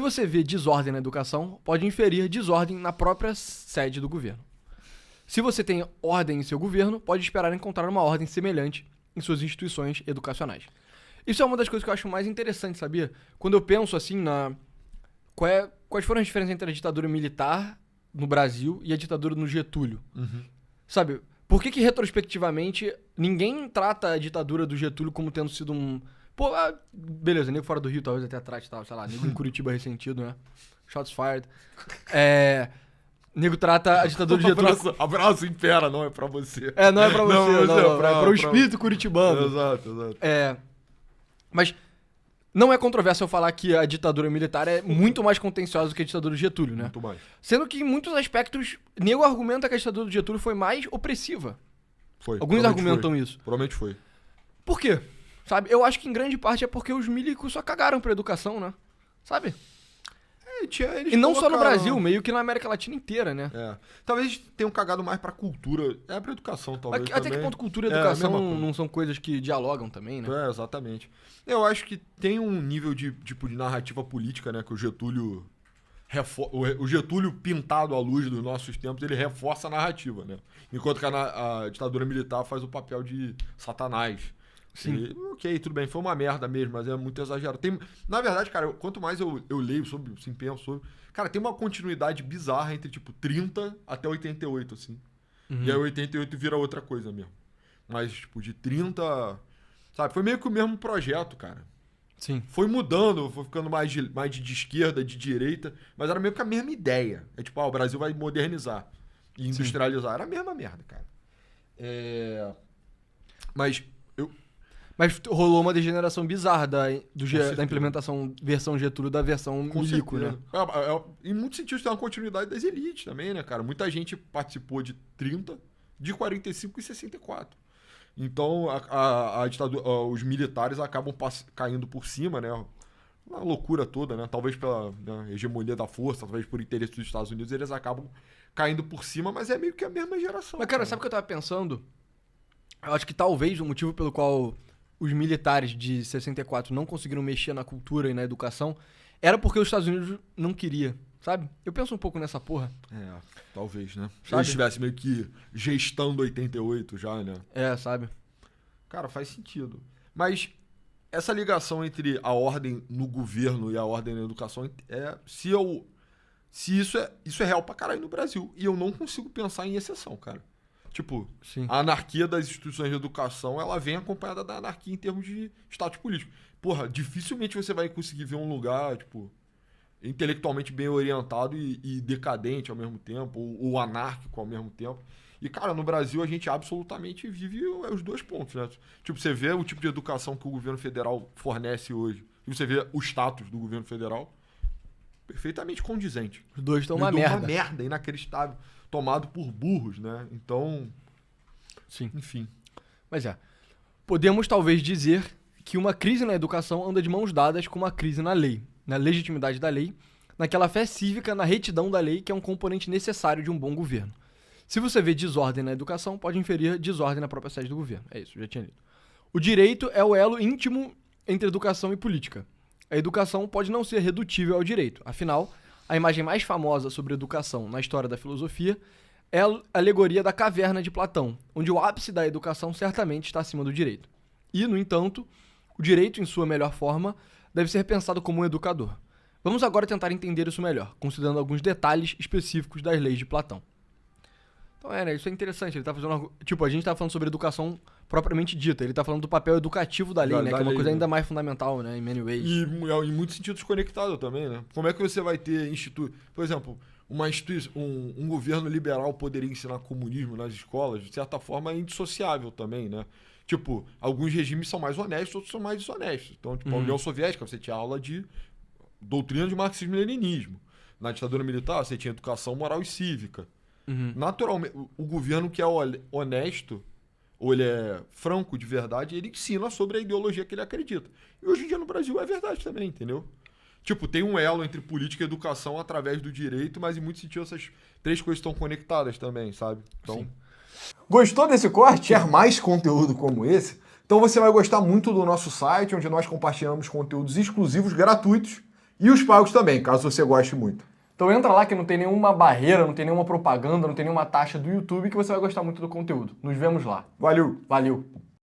Se você vê desordem na educação, pode inferir desordem na própria sede do governo. Se você tem ordem em seu governo, pode esperar encontrar uma ordem semelhante em suas instituições educacionais. Isso é uma das coisas que eu acho mais interessante, sabia? Quando eu penso assim quais foram as diferenças entre a ditadura militar no Brasil e a ditadura no Getúlio. Sabe? Por que retrospectivamente ninguém trata a ditadura do Getúlio como tendo sido um... Pô, beleza, nego fora do Rio talvez até atrás, tal, sei lá, nego em Curitiba ressentido, né? Shots fired. Nego trata a ditadura do Getúlio... Abraço impera, não é pra você. Não é pra você, não, é é pro espírito curitibano. Exato. Mas não é controverso eu falar que a ditadura militar é muito mais contenciosa do que a ditadura do Getúlio, né? Muito mais. Sendo que em muitos aspectos, nego argumenta que a ditadura do Getúlio foi mais opressiva. Foi. Alguns argumentam isso. Provavelmente foi. Por quê? Sabe? Eu acho que em grande parte é porque os milicos só cagaram pra educação, né? Sabe? Eles E não só no colocaram- Brasil, meio que na América Latina inteira, né? Talvez tenham cagado mais pra cultura. Pra educação, talvez. Até que também. ponto cultura e É, a educação mesma coisa. não são coisas que dialogam também, né? Exatamente. Eu acho que tem um nível de narrativa política, né? Que o Getúlio. O Getúlio pintado à luz dos nossos tempos, ele reforça a narrativa, né? Enquanto que a ditadura militar faz o papel de Satanás. Sim. Ok, tudo bem, foi uma merda mesmo, mas é muito exagerado. Na verdade, cara, quanto mais eu leio sobre, assim, penso sobre... Cara, tem uma continuidade bizarra entre, tipo, 30 até 88, assim. E aí 88 vira outra coisa mesmo. Mas, tipo, de 30... Sabe, foi meio que o mesmo projeto, cara. Sim. Foi mudando, foi ficando mais de esquerda, de direita, mas era meio que a mesma ideia. É tipo, o Brasil vai modernizar e industrializar. Era a mesma merda, cara. Mas rolou uma degeneração bizarra da certeza. implementação versão Getúlio da versão com milico, certeza. né? Em muitos sentidos tem uma continuidade das elites também, né, cara? Muita gente participou de 30, de 45 e 64. Então, a ditadura, os militares acabam caindo por cima, né? Uma loucura toda, né? Talvez pela hegemonia da força, talvez por interesse dos Estados Unidos, eles acabam caindo por cima, mas é meio que a mesma geração. Mas, cara, sabe o que eu tava pensando? Eu acho que talvez o motivo pelo qual os militares de 64 não conseguiram mexer na cultura e na educação era porque os Estados Unidos não queria, sabe? Eu penso um pouco nessa porra. Talvez, né? Se Sabe? eles estivessem meio que gestando 88 já, né? Sabe? Cara, faz sentido. Mas essa ligação entre a ordem no governo e a ordem na educação se isso é real pra caralho no Brasil. E eu não consigo pensar em exceção, cara. Tipo, Sim. a anarquia das instituições de educação, ela vem acompanhada da anarquia em termos de status político. Porra, dificilmente você vai conseguir ver um lugar, tipo, intelectualmente bem orientado e decadente ao mesmo tempo, ou anárquico ao mesmo tempo. E, cara, no Brasil a gente absolutamente vive os dois pontos, né? Tipo, você vê o tipo de educação que o governo federal fornece hoje, e você vê o status do governo federal, perfeitamente condizente. Os dois estão uma Uma merda. merda, inacreditável. Tomado por burros, né? Então, Sim. enfim. Mas podemos talvez dizer que uma crise na educação anda de mãos dadas com uma crise na lei, na legitimidade da lei, naquela fé cívica, na retidão da lei, que é um componente necessário de um bom governo. Se você vê desordem na educação, pode inferir desordem na própria sede do governo. É isso, já tinha lido. O direito é o elo íntimo entre educação e política. A educação pode não ser redutível ao direito. Afinal, a imagem mais famosa sobre educação na história da filosofia é a alegoria da caverna de Platão, onde o ápice da educação certamente está acima do direito. E, no entanto, o direito, em sua melhor forma, deve ser pensado como um educador. Vamos agora tentar entender isso melhor, considerando alguns detalhes específicos das leis de Platão. Então, né, isso é interessante. Ele tá fazendo. Tipo, a gente tá falando sobre educação propriamente dita. Ele tá falando do papel educativo da lei, né? Que é uma coisa ainda mais fundamental, né? Em many ways. E em muitos sentidos conectado também, né? Como é que você vai ter Por exemplo, um governo liberal poderia ensinar comunismo nas escolas? De certa forma, é indissociável também, né? Tipo, alguns regimes são mais honestos, outros são mais desonestos. Então, tipo, a União Soviética, você tinha aula de doutrina de marxismo-leninismo. Na ditadura militar, você tinha educação moral e cívica. Naturalmente, o governo que é honesto, ou ele é franco de verdade, ele ensina sobre a ideologia que ele acredita. E hoje em dia no Brasil é verdade também, entendeu? Tipo, tem um elo entre política e educação através do direito, mas em muitos sentidos essas três coisas estão conectadas também, sabe? Então, Sim. Gostou desse corte? Quer mais conteúdo como esse? Então você vai gostar muito do nosso site, onde nós compartilhamos conteúdos exclusivos gratuitos E os pagos também, caso você goste muito. Então entra lá que não tem nenhuma barreira, não tem nenhuma propaganda, não tem nenhuma taxa do YouTube que você vai gostar muito do conteúdo. Nos vemos lá. Valeu! Valeu!